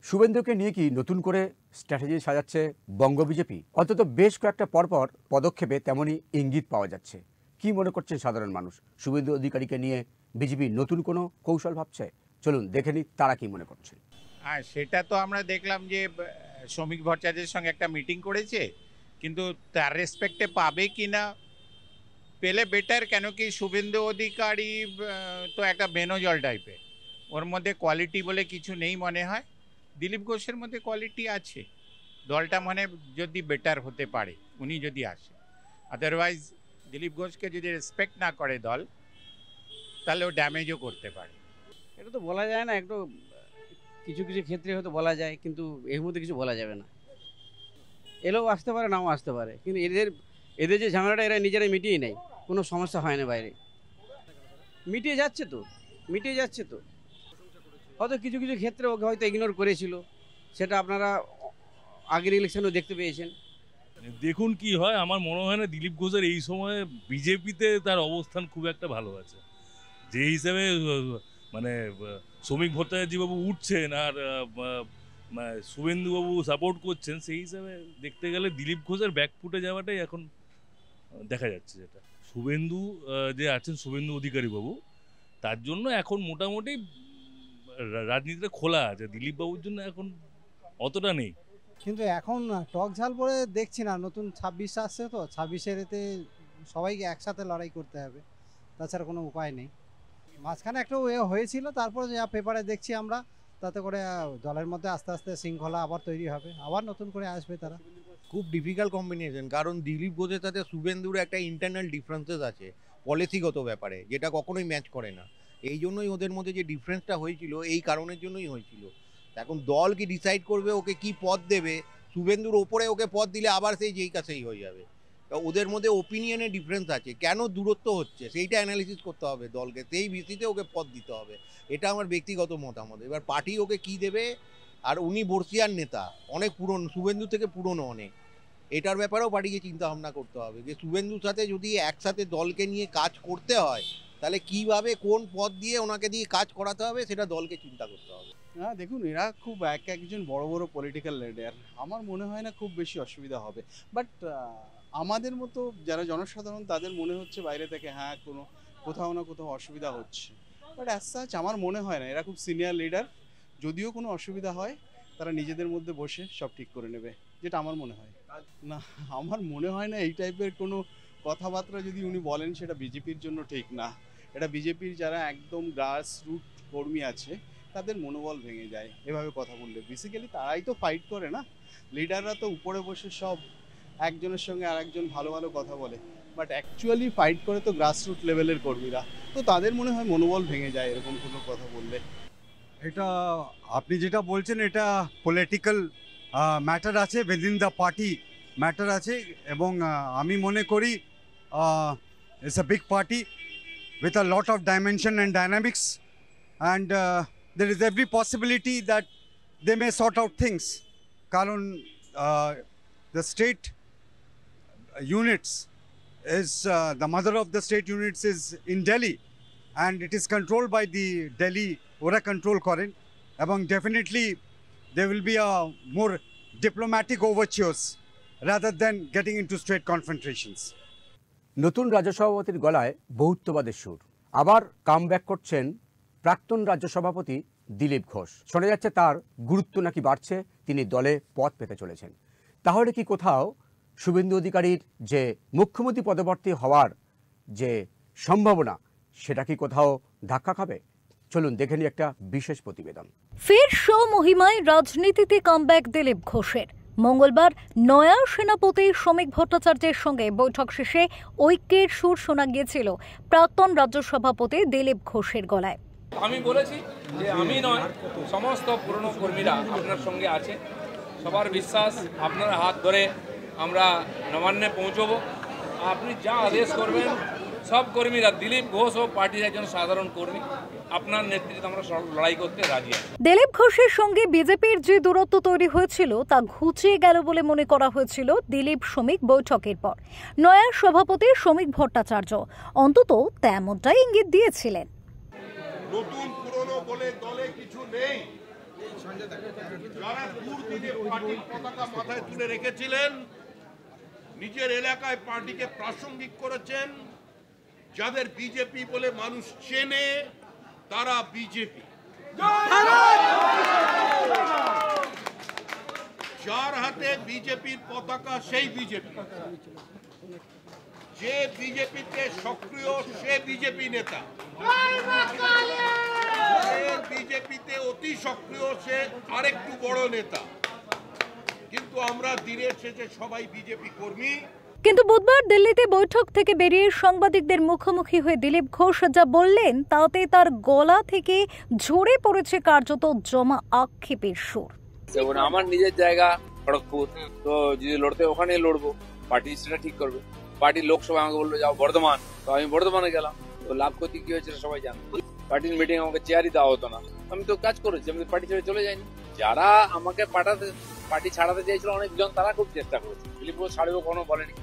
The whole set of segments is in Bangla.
শুভেন্দুকে নিয়ে কি নতুন করে স্ট্র্যাটেজি সাজাচ্ছে বঙ্গ বিজেপি? অন্তত বেশ কয়েকটা পরপর পদক্ষেপে তেমনই ইঙ্গিত পাওয়া যাচ্ছে। কি মনে করছেন সাধারণ মানুষ? শুভেন্দু অধিকারীকে নিয়ে বিজেপি নতুন কোনো কৌশল ভাবছে? চলুন দেখে নিই তারা কি মনে করছে। হ্যাঁ, সেটা তো আমরা দেখলাম যে শ্রমিক ভট্টাচার্যের সঙ্গে একটা মিটিং করেছে, কিন্তু তার রেসপেক্টে পাবে কি না, পেলে বেটার। কেন কি শুভেন্দু অধিকারী তো একটা বেনজল টাইপের, ওর মধ্যে কোয়ালিটি বলে কিছু নেই মনে হয়। দিলীপ ঘোষের মধ্যে কোয়ালিটি আছে, দলটা মানে যদি বেটার হতে পারে উনি যদি আসে। আদারওয়াইজ দিলীপ ঘোষকে যদি রেসপেক্ট না করে দল, তাহলে ও ড্যামেজও করতে পারে। এটা তো বলা যায় না, একটু কিছু কিছু ক্ষেত্রে হয়তো বলা যায়, কিন্তু এর মধ্যে কিছু বলা যাবে না। এলেও আসতে পারে, নাও আসতে পারে, কিন্তু এদের যে ঝামেলাটা এরা নিজেরাই মিটিয়ে নেয়, কোনো সমস্যা হয় না বাইরে। মিটিয়ে যাচ্ছে তো হয়তো কিছু কিছু ক্ষেত্রে ওকে হয়তো ইগনোর করেছিল, সেটা আপনারা আগের ইলেকশনেও দেখতে পেয়েছেন। দেখুন কি হয়। আমার মনে হয় না দিলীপ ঘোষের এই সময়ে বিজেপিতে তার অবস্থান খুব একটা ভালো আছে। যে হিসেবে মানে শ্রমিক ভট্টাচার্যবাবু উঠছেন আর শুভেন্দুবাবু সাপোর্ট করছেন, সেই হিসাবে দেখতে গেলে দিলীপ ঘোষের ব্যাকফুটে যাওয়াটাই এখন দেখা যাচ্ছে। যেটা শুভেন্দু যে আছেন, শুভেন্দু অধিকারী বাবু, তার জন্য এখন মোটামুটি রাজনীতিটা খোলা আছে। দিলীপ বাবুর জন্য এখন অতটা নেই। কিন্তু এখন টক ঝাল পরে দেখছি না। নতুন 26 আসছে, তো 26-এর এতে সবাইকে একসাথে লড়াই করতে হবে, তাছাড়া কোনো উপায় নেই। মাঝখানে একটু হয়েছিল, তারপর যা পেপারে দেখছি আমরা, তাতে করে দলের মধ্যে আস্তে আস্তে শৃঙ্খলা আবার তৈরি হবে, আবার নতুন করে আসবে তারা। খুব ডিফিকাল্ট কম্বিনেশন, কারণ দিলীপ ঘোষের সাথে শুভেন্দুর একটা ইন্টারনাল ডিফারেন্সেস আছে পলিসিগত ব্যাপারে, যেটা কখনোই ম্যাচ করে না। এই জন্যই ওদের মধ্যে যে ডিফারেন্সটা হয়েছিল, এই কারণের জন্যই হয়েছিল। এখন দল কি ডিসাইড করবে ওকে কি পদ দেবে। শুভেন্দুর ওপরে ওকে পদ দিলে আবার যেই কাছেই হয়ে যাবে। ওদের মধ্যে ওপিনিয়নের ডিফারেন্স আছে, কেন দূরত্ব হচ্ছে সেইটা অ্যানালিসিস করতে হবে দলকে, সেই ভিত্তিতে ওকে পদ দিতে হবে। এটা আমার ব্যক্তিগত মতামত। এবার পার্টি ওকে কি দেবে, আর উনি বর্ষিয়ার নেতা, অনেক পুরনো, শুভেন্দু থেকে পুরনো অনেক। এটার ব্যাপারেও পার্টিকে চিন্তা ভাবনা করতে হবে যে শুভেন্দুর সাথে যদি একসাথে দলকে নিয়ে কাজ করতে হয়, তাহলে কিভাবে কোন পদ দিয়ে ওনাকে দিয়ে কাজ করাতে হবে, সেটা দলকে চিন্তা করতে হবে। হ্যাঁ, দেখুন, এরা খুব একজন বড় বড় পলিটিক্যাল লিডার, আমার মনে হয় না খুব বেশি অসুবিধা হবে। বাট আমাদের মতো যারা জনসাধারণ, তাদের মনে হচ্ছে বাইরে থেকে হ্যাঁ কোথাও না কোথাও অসুবিধা হচ্ছে। বাট অ্যাজ সাচ আমার মনে হয় না। এরা খুব সিনিয়র লিডার, যদিও কোনো অসুবিধা হয় তারা নিজেদের মধ্যে বসে সব ঠিক করে নেবে, যেটা আমার মনে হয়। না, আমার মনে হয় না এই টাইপের কোনো কথাবার্তা যদি উনি বলেন সেটা বিজেপির জন্য ঠিক না। এটা বিজেপির যারা একদম গ্রাস রুট কর্মী আছে, তাদের মনোবল ভেঙে যায় এভাবে কথা বললে। বেসিক্যালি তারাই তো ফাইট করে না, লিডাররা তো উপরে বসে সব একজনের সঙ্গে আর একজন ভালো ভালো কথা বলে, বাট অ্যাকচুয়ালি ফাইট করে তো গ্রাসরুট লেভেলের কর্মীরা। তো তাদের মনে হয় মনোবল ভেঙে যায় এরকম কোনো কথা বললে। এটা আপনি যেটা বলছেন, এটা পলিটিক্যাল ম্যাটার আছে, উইদিন দ্য পার্টি ম্যাটার আছে, এবং আমি মনে করি it's a big party with a lot of dimension and dynamics, and there is every possibility that they may sort out things. Karon the state units is the mother of the state units is in Delhi, and it is controlled by the Delhi ora control karen, এবং definitely there will be a more diplomatic overtures rather than getting into straight confrontations. নতুন রাজ্য সভাপতির গলায় বহুত্ববাদের সুর। আবার কামব্যাক করছেন প্রাক্তন রাজ্য সভাপতি দিলীপ ঘোষ। শোনা যাচ্ছে তার গুরুত্ব নাকি বাড়ছে, তিনি দলে পদ পেতে চলেছেন। তাহলে কি কোথাও শুভেন্দু অধিকারীর যে মুখ্যমন্ত্রী পদবর্তী হওয়ার যে সম্ভাবনা, সেটা কি কোথাও ধাক্কা খাবে? চলুন দেখে নিই একটা বিশেষ প্রতিবেদন। ফের স্বমহিমায় রাজনীতিতে কামব্যাক দিলীপ ঘোষের। মঙ্গলবার নয়া সেনাপতি শ্রমিক ভট্টাচার্যের সঙ্গে বৈঠক শেষে ঐক্যের সুর শোনা গিয়েছিল প্রাক্তন রাজ্য সভাপতি দিলীপ ঘোষের গলায়। আমি বলেছি যে আমি নয়, সমস্ত পুরনো কর্মীরা আপনার সঙ্গে আছে। সবার বিশ্বাস, আপনার হাত ধরে আমরা নবান্নে পৌঁছবো। আপনি যা আদেশ করবেন, সব কর্মীরা, দিলীপ ঘোষ ও পার্টির একজন সাধারণ কর্মী, আপনার নেতৃত্বে আমরা লড়াই করতে রাজি আছি। দিলীপ ঘোষের সঙ্গে বিজেপির যে দূরত্ব তৈরি হয়েছিল তা ঘুচিয়ে গেল বলে মনে করা হয়েছিল দিলীপ শ্রমিক বৈঠকের পর। নয়া সভাপতি শ্রমিক ভট্টাচার্য অন্তত তেমনটাই ইঙ্গিত দিয়েছিলেন। নতুন পুরনো বলে দলে কিছু নেই, যারা দুর্দিনে পার্টির পতাকা মাথায় তুলে রেখেছিলেন, নিজের এলাকায় পার্টিকে প্রাসঙ্গিক করেছেন, যাদের বিজেপি বলে মানুষ চেনে, তারা বিজেপি। যার হাতে বিজেপির পতাকা সেই বিজেপি, যে বিজেপিতে সক্রিয় সে বিজেপি নেতা, বিজেপিতে অতি সক্রিয় সে আরেকটু বড় নেতা, কিন্তু আমরা দিনের শেষে সবাই বিজেপি কর্মী। কিন্তু বুধবার দিল্লিতে বৈঠক থেকে বেরিয়ে সাংবাদিকদের মুখোমুখি হয়ে দিলীপ ঘোষ যা বললেন তাতে তার গলা থেকে ঝরে পড়েছে কার্যত জমা আক্ষেপের সুর। যেমন আমার নিজের জায়গা খড়গপুর, তো যদি লড়তে ওখানেই লড়বো, পার্টি সেটা ঠিক করবে। পার্টির লোকসভা আমাকে বললো যাও বর্ধমান, তো আমি বর্ধমানে গেলাম, তো লাভ ক্ষতি কি হয়েছে সবাই জানে। পার্টির মিটিং আমাকে চেয়ারই দেওয়া হতো না, আমি তো কাজ করেছি, আমি পার্টি ছেড়ে চলে যাইনি। যারা আমাকে পার্টি ছাড়াতে চাইছিল অনেকজন, তারা খুব চেষ্টা করেছে। দিলীপ ঘোষ ছাড়বে কোনো বলেনি,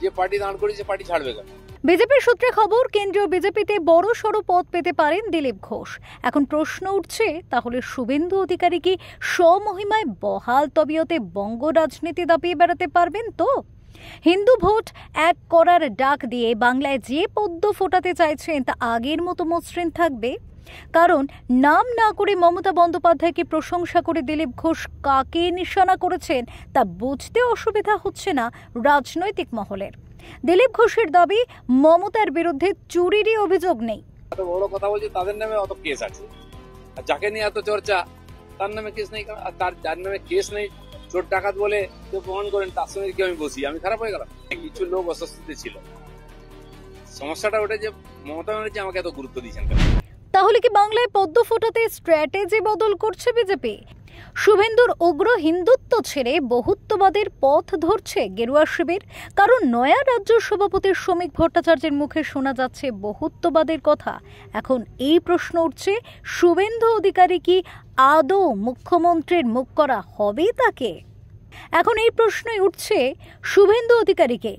যে পার্টি দাঁড় করেছে পার্টি ছাড়বে কেন। বিজেপির সূত্রে খবর, কেন্দ্রীয় বিজেপিতে বড় সড় পদ পেতে পারেন দিলীপ ঘোষ। এখন প্রশ্ন উঠছে, তাহলে শুভেন্দু অধিকারী কি স্বমহিমায় বহাল তবিয়তে বঙ্গ রাজনীতি দাপিয়ে বেড়াতে পারবেন? তো হিন্দু ভোট এক করার ডাক দিয়ে বাংলায় যে পদ্ম ফোটাতে চাইছেন তা আগের মতো মসৃণ থাকবে? কারণ নাম না করে মমতা বন্দ্যোপাধ্যায়কে প্রশংসা করে দিলীপ ঘোষ কাকে নিশানা করেছেন তা বুঝতে অসুবিধা হচ্ছে না রাজনৈতিক মহলের। দিলীপ ঘোষের দাবি, মমতার বিরুদ্ধে চুরিরই অভিযোগ নেই। এত বড় কথা বলছে, তাদের নামে অত কেস আছে, আর যাকে নিয়ে এত চর্চা তার নামে কেস নেই। আর তার যার নামে কেস নেই, চোর ডাকাত বলে কেউ প্রমাণ করেন, তার সঙ্গে কি আমি বসি? আমি খারাপ হয়ে গেলাম? কিছু লোক অস্বস্তিতে ছিল। সমস্যাটা ওটা যে মমতা ব্যানার্জি আমাকে এত গুরুত্ব দিয়েছেন। তাহলে কি বাংলায় পদ্ম ফোটাতে স্ট্র্যাটেজি বদল করছে বিজেপি? শুভেন্দুর উগ্র হিন্দুত্ব ছেড়ে বহুত্ববাদের পথ ধরছে গেরুয়া শিবির? কারণ নয়া রাজ্য সভাপতি শ্রমিক ভট্টাচার্যের মুখে শোনা যাচ্ছে বহুত্ববাদের কথা। এখন এই প্রশ্ন উঠছে, শুভেন্দু অধিকারী কি আদৌ মুখ্যমন্ত্রীর মুখ করা হবে তাকে? এখন এই প্রশ্নই উঠছে, শুভেন্দু অধিকারীকে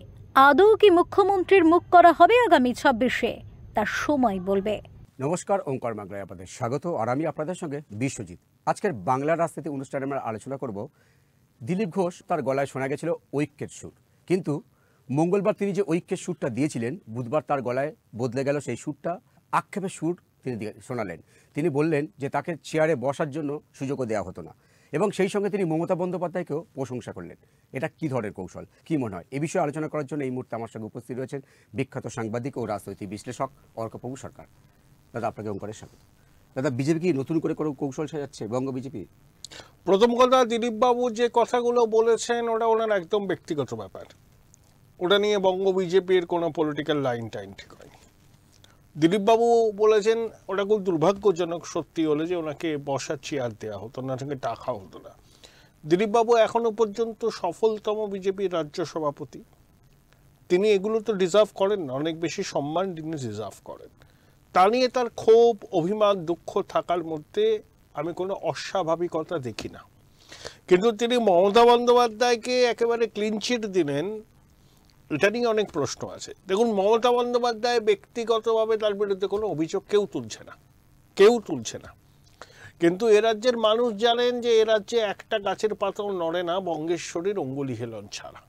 আদৌ কি মুখ্যমন্ত্রীর মুখ করা হবে আগামী 26-এ? তার সময় বলবে। নমস্কার, ওঙ্কার বাংলায় আপনাদের স্বাগত। আর আমি আপনাদের সঙ্গে বিশ্বজিৎ। আজকের বাংলার রাজনীতি অনুষ্ঠানে আমরা আলোচনা করব দিলীপ ঘোষ, তার গলায় শোনা গেছিল ঐক্যের সুর, কিন্তু মঙ্গলবার তিনি যে ঐক্যের সুরটা দিয়েছিলেন, বুধবার তার গলায় বদলে গেল সেই সুরটা। আক্ষেপের সুর তিনি শোনালেন। তিনি বললেন যে তাকে চেয়ারে বসার জন্য সুযোগও দেওয়া হতো না, এবং সেই সঙ্গে তিনি মমতা বন্দ্যোপাধ্যায়কেও প্রশংসা করলেন। এটা কী ধরনের কৌশল, কী মনে হয়? এ বিষয়ে আলোচনা করার জন্য এই মুহূর্তে আমার সঙ্গে উপস্থিত রয়েছেন বিখ্যাত সাংবাদিক ও রাজনৈতিক বিশ্লেষক অর্কপ্রভু সরকার। দাদা, আপনাকে ওঙ্কারের স্বাগত। দাদা, বিজেপি কি নতুন করে কোনো কৌশল সাজাচ্ছে বঙ্গ বিজেপি? প্রথম কথা, দিলীপবাবু যে কথাগুলো বলেছেন ওটা ওনার একদম ব্যক্তিগত ব্যাপার। ওটা নিয়ে বঙ্গ বিজেপির কোনো পলিটিক্যাল লাইন টাইন ঠিক হয়নি। দিলীপবাবু বলেছেন ওটা খুব দুর্ভাগ্যজনক সত্যি হলে যে ওনাকে বসার চেয়ার দেওয়া হতো না, ওনাকে টাকা হতো না। দিলীপবাবু এখনো পর্যন্ত সফলতম বিজেপির রাজ্য সভাপতি। তিনি এগুলো তো ডিজার্ভ করেন না, অনেক বেশি সম্মান তিনি ডিজার্ভ করেন। তা নিয়ে তার ক্ষোভ, অভিমান, দুঃখ থাকার মধ্যে আমি কোনো অস্বাভাবিকতা দেখি না। কিন্তু তিনি মমতা বন্দ্যোপাধ্যায়কে একেবারে ক্লিনচিট দিলেন, এটা নিয়ে অনেক প্রশ্ন আছে। দেখুন, মমতা বন্দ্যোপাধ্যায় ব্যক্তিগতভাবে তার বিরুদ্ধে কোনো অভিযোগ কেউ তুলছে না। কিন্তু এ রাজ্যের মানুষ জানেন যে এ রাজ্যে একটা গাছের পাতাও নড়ে না বঙ্গেশ্বরীর অঙ্গুলি হেলন ছাড়া।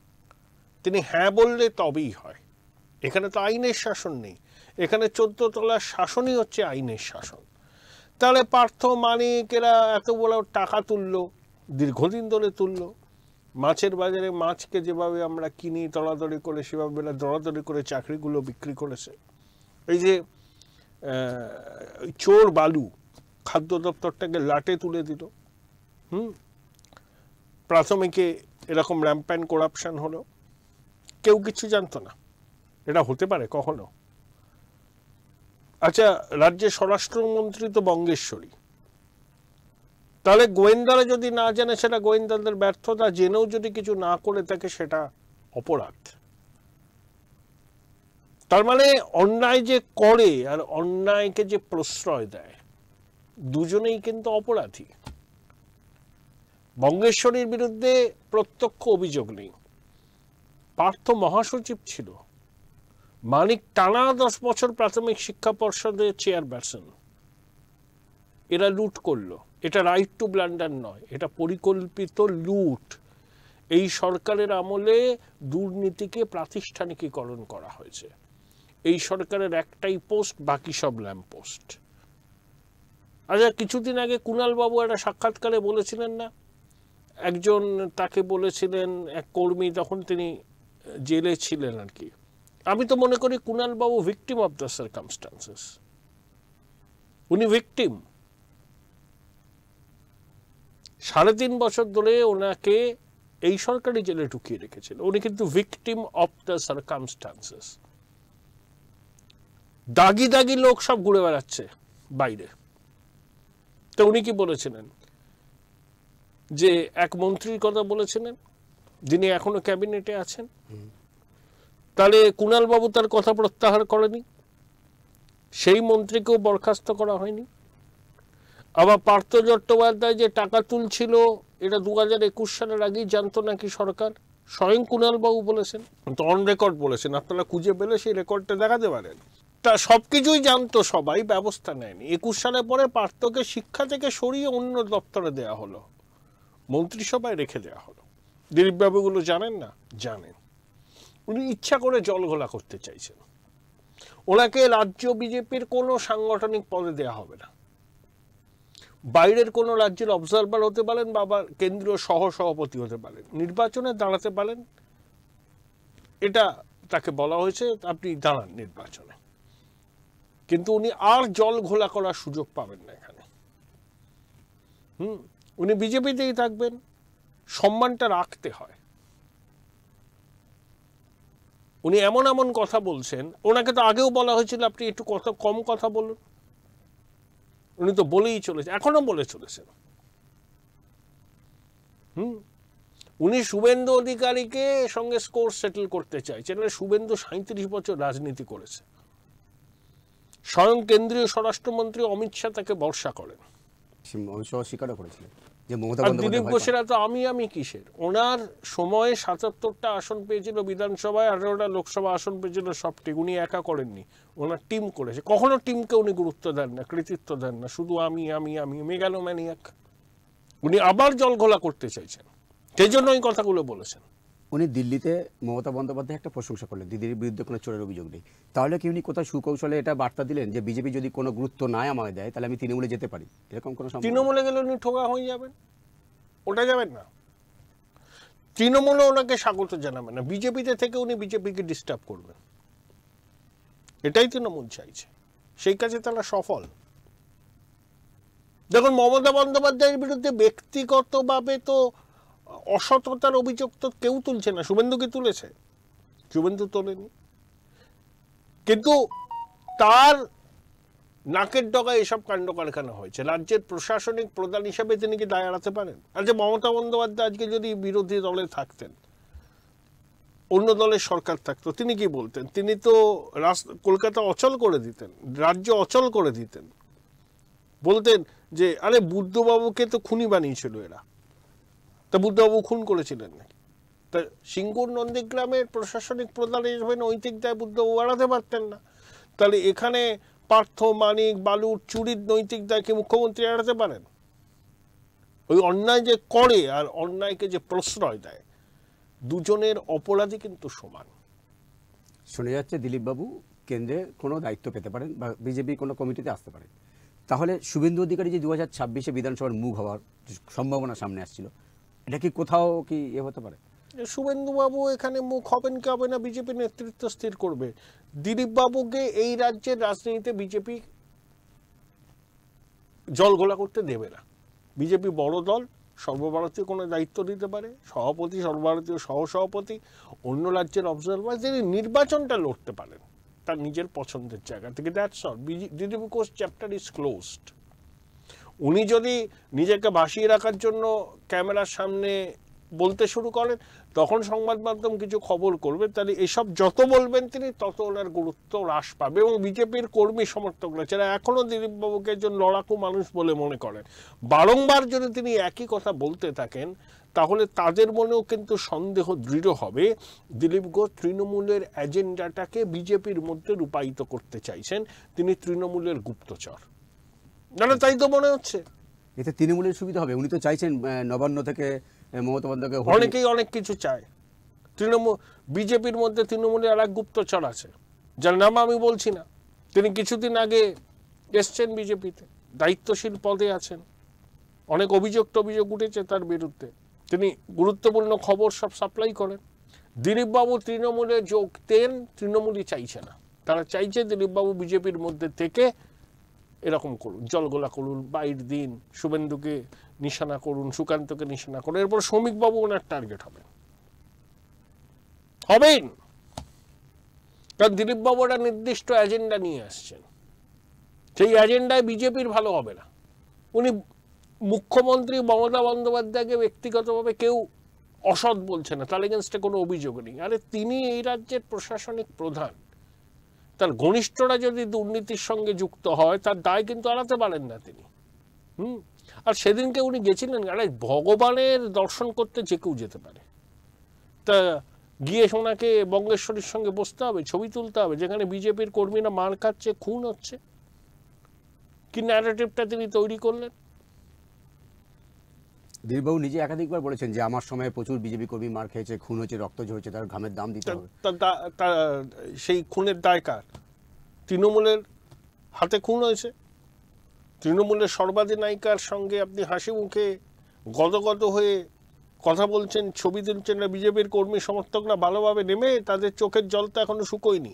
তিনি হ্যাঁ বললে তবেই হয়। এখানে তো আইনের শাসন নেই, এখানে 14 তলার শাসনই হচ্ছে আইনের শাসন। তাহলে পার্থ, মানিক এরা এত বড় টাকা তুললো, দীর্ঘদিন ধরে তুললো। মাছের বাজারে মাছকে যেভাবে আমরা কিনি দরাদরি করে, সেভাবে দরাদরি করে চাকরিগুলো বিক্রি করেছে। এই যে চোর বালু, খাদ্য দপ্তরটাকে লাটে তুলে দিল। প্রাথমিকে এরকম র্যাম্প্যান্ট করাপশন হলো, কেউ কিছু জানতো না। এটা হতে পারে কখনো? আচ্ছা, রাজ্যের স্বরাষ্ট্রমন্ত্রী তো বঙ্গেশ্বরী, তাহলে গোয়েন্দারা যদি না জানে সেটা গোয়েন্দাদের ব্যর্থতা, জেনেও যদি কিছু না করে থাকে সেটা অপরাধ। তার মানে অন্যায় যে করে আর অন্যায়কে যে প্রশ্রয় দেয়, দুজনেই কিন্তু অপরাধী। বঙ্গেশ্বরীর বিরুদ্ধে প্রত্যক্ষ অভিযোগ নেই, পার্থ মহাসচিব ছিল, মানিক টানা 10 বছর প্রাথমিক শিক্ষা পর্ষদের চেয়ারপারসন। এরা লুট করলো, এটা রাইট টু ব্লান্ডার নয়, এটা পরিকল্পিত লুট। এই সরকারের আমলে দুর্নীতিকে প্রাতিষ্ঠানিকীকরণ করা হয়েছে। এই সরকারের একটাই পোস্ট, বাকি সব ল্যাম্প পোস্ট। আচ্ছা, কিছুদিন আগে কুণাল বাবু একটা সাক্ষাৎকারে বলেছিলেন না, একজন তাকে বলেছিলেন, এক কর্মী, তখন তিনি জেলে ছিলেন আর কি, আমি তো মনে করি কুণাল বাবু ভিকটিম অফ দ্য সার্কামস্টান্সেস। উনি ভিকটিম। 3.5 বছর ধরে ওনাকে এই সরকারি জেলে ঢুকিয়ে রেখেছিল। উনি কিন্তু ভিকটিম অফ দ্য সার্কামস্টান্সেস। দাগি দাগি লোক সব ঘুরে বেড়াচ্ছে বাইরে। তো উনি কি বলেছিলেন, যে এক মন্ত্রীর কথা বলেছিলেন যিনি এখনো ক্যাবিনেটে আছেন, তাহলে কুণাল বাবু তার কথা প্রত্যাহার করেনি, সেই মন্ত্রীকেও বরখাস্ত করা হয়নি। আবার পার্থ চট্টোপাধ্যায় যে টাকা তুলছিল, এটা 2021 সালের আগেই জানতো নাকি সরকার, স্বয়ং কুণাল বাবু বলেছেন, তো অন রেকর্ড বলেছেন, আপনারা খুঁজে পেলে সেই রেকর্ডটা দেখাতে পারেন। তা সবকিছুই জানতো সবাই, ব্যবস্থা নেয়নি। 21 সালের পরে পার্থকে শিক্ষা থেকে সরিয়ে অন্য দপ্তরে দেয়া হলো, মন্ত্রিসভায় রেখে দেওয়া হলো। দিলীপবাবুগুলো জানেন না? জানেন। উনি ইচ্ছা করে জল ঘোলা করতে চাইছেন। ওনাকে রাজ্য বিজেপির কোনো সাংগঠনিক পদে দেয়া হবে না, বাইরের কোনো রাজ্যের অবজারভার হতে পারেন বা আবার কেন্দ্রীয় সহসভাপতি হতে পারেন, নির্বাচনে দাঁড়াতে পারেন, এটা তাকে বলা হয়েছে, আপনি দাঁড়ান নির্বাচনে। কিন্তু উনি আর জল ঘোলা করার সুযোগ পাবেন না এখানে। উনি বিজেপিতেই থাকবেন, সম্মানটা রাখতে হয়। উনি এমন এমন কথা বলছেন, ওনাকে তো আগেও বলা হয়েছিল আপনি একটু কম কথা বলুন, উনি তো বলেই চলেছেন, এখনো বলে চলেছেন। উনি শুভেন্দু অধিকারীকে সঙ্গে স্কোর সেটেল করতে চাইছেন। শুভেন্দু 37 বছর রাজনীতি করেছে, স্বয়ং কেন্দ্রীয় স্বরাষ্ট্রমন্ত্রী অমিত শাহ তাকে ভরসা করেন। স্বীকার করেছিলেন যে দিলীপ ঘোষেরা তো আমি কিসের, ওনার সময়ে 77টা আসন পেয়েছিল বিধানসভায়, 18টা লোকসভা আসন পেয়েছিল, সব ঠিক। উনি একা করেননি, ওনার টিম করেছে। কখনো টিমকে উনি গুরুত্ব দেন না, কৃতিত্ব দেন না, শুধু আমি আমি আমি মেগালোম্যানিয়াক। উনি আবার জল ঘোলা করতে চাইছেন, সেই জন্য এই কথাগুলো বলেছেন। উনি দিল্লিতে মমতা বন্দ্যোপাধ্যায় একটা প্রশংসা করলেন, দিদির বিরুদ্ধে কোনো চোরের অভিযোগ নেই। তাহলে কি উনি কোথাও সুকৌশলে এটা বার্তা দিলেন যে বিজেপি যদি কোনো গুরুত্ব নাই আমায় দেয়, তাহলে আমি তৃণমূলে যেতে পারি, এরকম কোনো? তৃণমূলে গেলে উনি ঠোকা হয়ে যাবেন, ওটা যাবেন না। তৃণমূলে ওনাকে স্বাগত জানাবেন না, বিজেপিতে থেকে উনি বিজেপিকে ডিস্টার্ব করবেন, এটাই তৃণমূল চাইছে। সেই কাজে তারা সফল। দেখুন, মমতা বন্দ্যোপাধ্যায়ের বিরুদ্ধে ব্যক্তিগতভাবে তো অসততার অভিযোগ তো কেউ তুলছে না। শুভেন্দু কি তুলেছে? শুভেন্দু তোলেনি। কিন্তু তার নাকের ডগায় এসব কাণ্ড কারখানা হয়েছে। রাজ্যের প্রশাসনিক প্রধান হিসাবে তিনি কি দায় এড়াতে পারেন? আজকে মমতা বন্দ্যোপাধ্যায় আজকে যদি বিরোধী দলে থাকতেন, অন্য দলের সরকার থাকতো, তিনি কি বলতেন? তিনি তো কলকাতা অচল করে দিতেন, রাজ্য অচল করে দিতেন। বলতেন যে আরে বুদ্ধবাবুকে তো খুনি বানিয়েছিল এরা, তা বুদ্ধবাবু খুন করেছিলেন নাকি? তা সিঙ্গুর নন্দীগ্রামের প্রশাসনিক প্রধান হিসেবে নৈতিক দায় বুদ্ধবাবু এড়াতে পারতেন না। তাহলে এখানে পার্থ, মানিক, বালুর চুরির নৈতিক দায়কে মুখ্যমন্ত্রী এড়াতে পারেন? ওই অন্যায় যে করে আর অন্যায়কে যে প্রশ্রয় দেয়, দুজনের অপরাধী কিন্তু সমান। শুনে যাচ্ছে দিলীপবাবু কেন্দ্রে কোনো দায়িত্ব পেতে পারেন বা বিজেপি কোনো কমিটিতে আসতে পারেন। তাহলে শুভেন্দু অধিকারী যে 2026-এ বিধানসভার মুখ হওয়ার সম্ভাবনা সামনে আসছিল, এটা কি কোথাও কি হতে পারে? শুভেন্দুবাবু এখানে মুখ হবেন কি হবে না বিজেপি নেতৃত্ব স্থির করবে। দিলীপবাবুকে এই রাজ্যের রাজনীতিতে বিজেপি জল ঘোলা করতে দেবে না। বিজেপি বড় দল, সর্বভারতীয় কোনো দায়িত্ব দিতে পারে, সভাপতি, সর্বভারতীয় সহসভাপতি, অন্য রাজ্যের অবজারভার, তিনি নির্বাচনটা লড়তে পারেন তার নিজের পছন্দের জায়গা থেকে। That's all. Dilip Ghosh chapter is closed. উনি যদি নিজেকে ভাসিয়ে রাখার জন্য ক্যামেরার সামনে বলতে শুরু করেন, তখন সংবাদ মাধ্যম কিছু খবর করবে, তাহলে এসব যত বলবেন তিনি তত ওনার গুরুত্ব হ্রাস পাবে। এবং বিজেপির কর্মী সমর্থকরা যারা এখনো দিলীপবাবুকে একজন লড়াকু মানুষ বলে মনে করেন, বারংবার যদি তিনি একই কথা বলতে থাকেন, তাহলে তাদের মনেও কিন্তু সন্দেহ দৃঢ় হবে দিলীপ ঘোষ তৃণমূলের এজেন্ডাটাকে বিজেপির মধ্যে রূপায়িত করতে চাইছেন, তিনি তৃণমূলের গুপ্তচর। না, তাই তো মনে হচ্ছে। এতে তৃণমূলের সুবিধা হবে। উনি তো চাইছেন নবান্ন থেকে মমতা বন্দ্যোপাধ্যায় অনেকেই অনেক কিছু চায়। তৃণমূল বিজেপির মধ্যে তৃণমূলের আর এক গুপ্তচর আছে, যার নাম আমি বলছি না। তিনি কিছুদিন আগে এসছেন বিজেপিতে, দায়িত্বশীল পদে আছেন, অনেক অভিযোগ উঠেছে তার বিরুদ্ধে। তিনি গুরুত্বপূর্ণ খবর সব সাপ্লাই করেন। দিলীপবাবু তৃণমূলে যোগ দেন, তৃণমূলই চাইছে না। তারা চাইছে দিলীপবাবু বিজেপির মধ্যে থেকে এরকম করুন, জলগোলা করুন, বাইর দিন, শুভেন্দুকে নিশানা করুন, সুকান্তকে নিশানা করুন। এরপর শ্রমিকবাবু ওনার টার্গেট হবেন। কারণ দিলীপবাবু একটা নির্দিষ্ট এজেন্ডা নিয়ে আসছেন, সেই এজেন্ডায় বিজেপির ভালো হবে না। উনি মুখ্যমন্ত্রী মমতা বন্দ্যোপাধ্যায়কে ব্যক্তিগতভাবে কেউ অসৎ বলছে না, তার এগেনস্টে কোনো অভিযোগ নেই। আরে তিনি এই রাজ্যের প্রশাসনিক প্রধান, তার ঘনিষ্ঠরা যদি দুর্নীতির সঙ্গে যুক্ত হয় তার দায় কিন্তু এড়াতে পারেন না তিনি। আর সেদিনকে উনি গেছিলেন, আরে ভগবানের দর্শন করতে যে কেউ যেতে পারে, তা গিয়ে ওনাকে বঙ্গেশ্বরীর সঙ্গে বসতে হবে, ছবি তুলতে হবে, যেখানে বিজেপির কর্মীরা মার খাচ্ছে, খুন হচ্ছে। কি ন্যারেটিভটা তিনি তৈরি করলেন। দিলীপবাবু নিজে একাধিকবার বলেছেন যে আমার সময় প্রচুর বিজেপি কর্মী মার খেয়েছে, খুন হয়েছে, রক্ত ঝরেছে, তার ঘামের দাম দিতে হবে। সেই খুনের দায় কার? তৃণমূলের হাতে খুন হয়েছে। তৃণমূলের সর্বাধিনায়িকার সঙ্গে আপনি হাসি মুখে গদগদ হয়ে কথা বলছেন, ছবি তুলছেন না, বিজেপির কর্মী সমর্থকরা ভালোভাবে নেমে তাদের চোখের জলটা এখনো শুকোয়নি।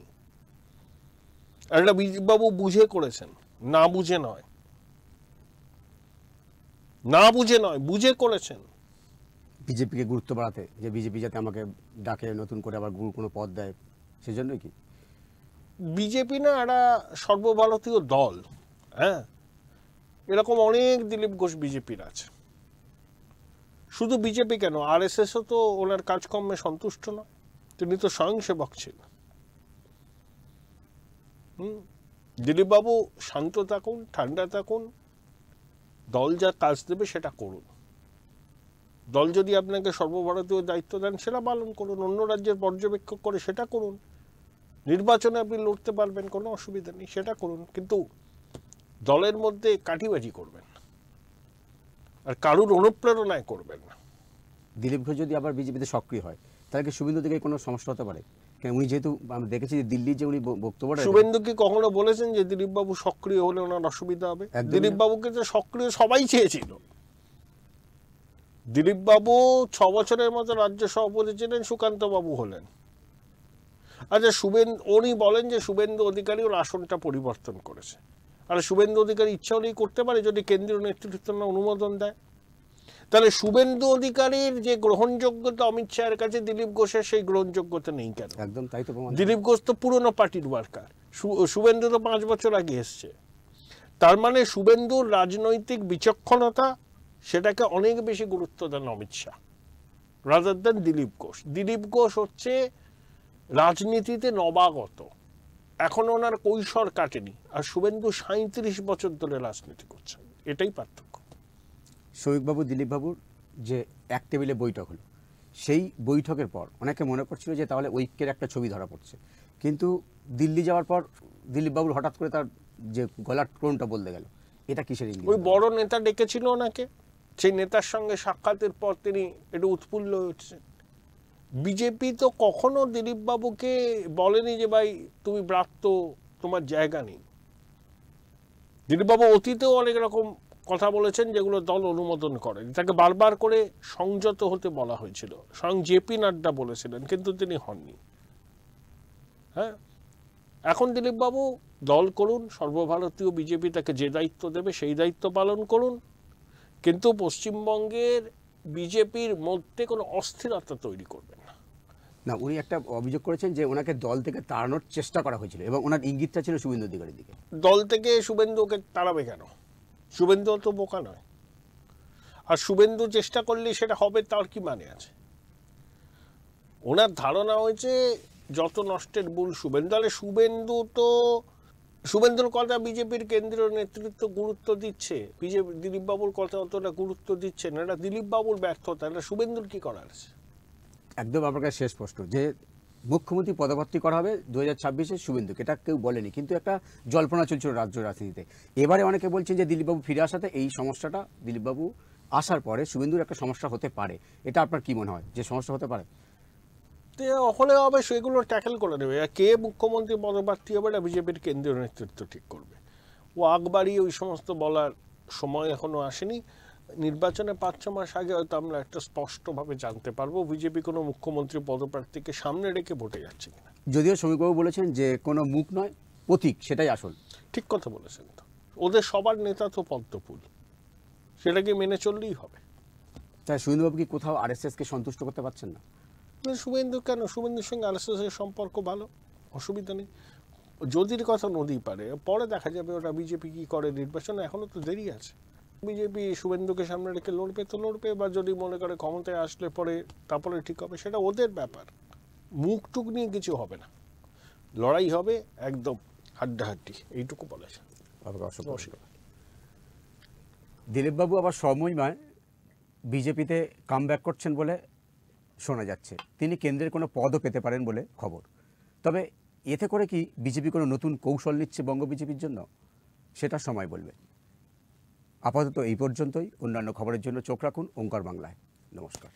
আর এটা বিজেপিবাবু বুঝে করেছেন, না বুঝে নয়, না বুঝে নয়, বুঝে করেছেন। বিজেপিকে গুরুত্ব বাড়াতে, যে বিজেপি যাতে আমাকে ডাকে নতুন করে আবার কোনো পদ দেয়, সেজন্যই কি? বিজেপি না একটা সর্বভারতীয় দল। হ্যাঁ, এরকম অনেক দিলীপ ঘোষ বিজেপির আছে। শুধু বিজেপি কেন, আরএসএসও তো ওনার কাজকর্মে সন্তুষ্ট নয়। তিনি তো স্বয়ংসেবক ছিলেন। দিলীপবাবু শান্ত থাকুন, ঠান্ডা থাকুন, দল যা কাজ দেবে সেটা করুন। দল যদি আপনাকে সর্বভারতীয় দায়িত্ব দেন সেটা পালন করুন, অন্য রাজ্যের পর্যবেক্ষক করে সেটা করুন, নির্বাচনে আপনি লড়তে পারবেন, কোনো অসুবিধা নেই, সেটা করুন। কিন্তু দলের মধ্যে কাঠিবাজি করবেন না, আর কারুর অনুপ্রেরণায় করবেন না। দিলীপ ঘোষ যদি আবার বিজেপিতে সক্রিয় হয় তাহলে কি শুভেন্দু দিকে কোনো সমস্যা হতে পারে? উনি যেহেতু আমরা দেখেছি যে দিল্লি যে উনি বক্তব্য, শুভেন্দু কি কখনো বলেছেন যে দিলীপবাবু সক্রিয় হলে ওনার অসুবিধা হবে? দিলীপবাবুকে যে সক্রিয় সবাই চেয়েছিল। দিলীপবাবু 6 বছরের মতো রাজ্য সভাপতি ছিলেন, সুকান্ত বাবু হলেন। আচ্ছা, উনি বলেন যে শুভেন্দু অধিকারী ওর আসনটা পরিবর্তন করেছে। আর শুভেন্দু অধিকারী ইচ্ছা হলেই করতে পারে যদি কেন্দ্রীয় নেতৃত্ব অনুমোদন দেয়। তাহলে শুভেন্দু অধিকারীর যে গ্রহণযোগ্যতা অমিত শাহের কাছে, দিলীপ ঘোষের সেই গ্রহণযোগ্যতা নেই কেন? একদম তাই তো। দিলীপ ঘোষ তো পুরনো পার্টির ওয়ার্কার, শুভেন্দু তো 5 বছর আগে এসছে। তার মানে শুভেন্দুর রাজনৈতিক বিচক্ষণতা, সেটাকে অনেক বেশি গুরুত্ব দেন অমিত শাহ রাদার দেন দিলীপ ঘোষ। দিলীপ ঘোষ হচ্ছে রাজনীতিতে নবাগত, এখন ওনার কৈশোর কাটেনি। আর শুভেন্দু 37 বছর ধরে রাজনীতি করছেন, এটাই পার্থক্য। শৌভিকবাবু দিলীপবাবুর যে এক টেবিলে বৈঠক হলো, সেই বৈঠকের পর অনেকে মনে করছিল যে তাহলে ঐক্যের একটা ছবি ধরা পড়ছে। কিন্তু দিল্লি যাওয়ার পর দিলীপবাবুর হঠাৎ করে তার যে গলার টোনটা বলতে গেল, এটা কিসের ইঙ্গিত? ওই বড় নেতা ডেকেছিল ওনাকে, সেই নেতার সঙ্গে সাক্ষাতের পর তিনি একটু উৎফুল্ল হচ্ছেন। বিজেপি তো কখনো দিলীপবাবুকে বলেনি যে ভাই তুমি ব্রাত্য, তোমার জায়গা নেই। দিলীপবাবু অতীতেও অনেক রকম কথা বলেছেন যেগুলো দল অনুমোদন করেন। তাকে বারবার করে সংযত হতে বলা হয়েছিল, স্বয়ং জেপি নাড্ডা বলেছিলেন, কিন্তু তিনি হননি। হ্যাঁ, এখন দিলীপবাবু দল করুন, সর্বভারতীয় বিজেপি তাকে যে দায়িত্ব দেবে সেই দায়িত্ব পালন করুন, কিন্তু পশ্চিমবঙ্গের বিজেপির মধ্যে কোনো অস্থিরতা তৈরি করবেন না। না, উনি একটা অভিযোগ করেছেন যে ওনাকে দল থেকে তাড়ানোর চেষ্টা করা হয়েছিল এবং ওনার ইঙ্গিতটা ছিল শুভেন্দু অধিকারীর দিকে। দল থেকে শুভেন্দুকে তাড়াবে কেন? শুভেন্দু তো বোকা নয়। আর শুভেন্দু চেষ্টা করলে সেটা হবে, তার কি মানে আছে? ওনার ধারণা হয়েছে যত নষ্টের মূল শুভেন্দু। তাহলে শুভেন্দুর কথা বিজেপির কেন্দ্রীয় নেতৃত্ব গুরুত্ব দিচ্ছে, বিজেপি দিলীপবাবুর কথা অতটা গুরুত্ব দিচ্ছে না। এটা দিলীপবাবুর ব্যর্থতা, এটা শুভেন্দুর কি করার আছে? একদম আপনার কাছে শেষ প্রশ্ন, যে মুখ্যমন্ত্রী পদপ্রার্থী করা হবে 2026-এ শুভেন্দুকে, এটা কেউ বলেনি, কিন্তু একটা জল্পনা চলছিল রাজ্য রাজনীতিতে। এবারে অনেকে বলছেন যে দিলীপবাবু ফিরে আসাতে এই সমস্যাটা, দিলীপবাবু আসার পরে শুভেন্দুর একটা সমস্যা হতে পারে। এটা আপনার কি মনে হয় যে সমস্যা হতে পারে? হলে হবে সেগুলো ট্যাকেল করে নেবে। কে মুখ্যমন্ত্রী পদপ্রার্থী হবে এটা বিজেপির কেন্দ্রীয় নেতৃত্ব ঠিক করবে। ও আগ বাড়িয়ে ওই সমস্ত বলার সময় এখনো আসেনি। নির্বাচনে 5-6 মাস আগে হয়তো আমরা একটা স্পষ্টভাবে জানতে পারবো বিজেপি কোনো মুখ্যমন্ত্রী পদপ্রার্থীকে সামনে রেখে ভোটে যাচ্ছে কিনা। যদিও শ্রমিকবাবু বলেছেন যে কোনো মুখ নয়, প্রতীক, সেটাই আসল। ঠিক কথা বলেছেন। তো ওদের সবার নেতা তো পদ্মফুল, সেটাকে মেনে চললেই হবে। তাই শুভেন্দুবাবু কি কোথাও আরএসএসকে সন্তুষ্ট করতে পারছেন না? শুভেন্দু কেন? শুভেন্দুর সঙ্গে আরএসএস এর সম্পর্ক ভালো, অসুবিধা নেই। যদির কথা নদী পারে, পরে দেখা যাবে ওরা বিজেপি কি করে নির্বাচনে, এখনো তো দেরি আছে। বিজেপি শুভেন্দুকে সামনে রেখে লড়বে তো লড়বে, বা যদি মনে করে ক্ষমতায় আসলে পরে তারপরে ঠিক হবে, সেটা ওদের ব্যাপার। মুখ টুক নিয়ে কিছু হবে না, লড়াই হবে একদম হাড্ডাহাড্ডি, এইটুকু বলেছে। দিলীপবাবু আবার সময়ময় বিজেপিতে কামব্যাক করছেন বলে শোনা যাচ্ছে। তিনি কেন্দ্রের কোনো পদও পেতে পারেন বলে খবর। তবে এতে করে কি বিজেপি কোনো নতুন কৌশল নিচ্ছে বঙ্গ বিজেপির জন্য, সেটা সময় বলবে। আপাতত এই পর্যন্তই। অন্যান্য খবরের জন্য চোখ রাখুন ওঙ্কার বাংলায়। নমস্কার।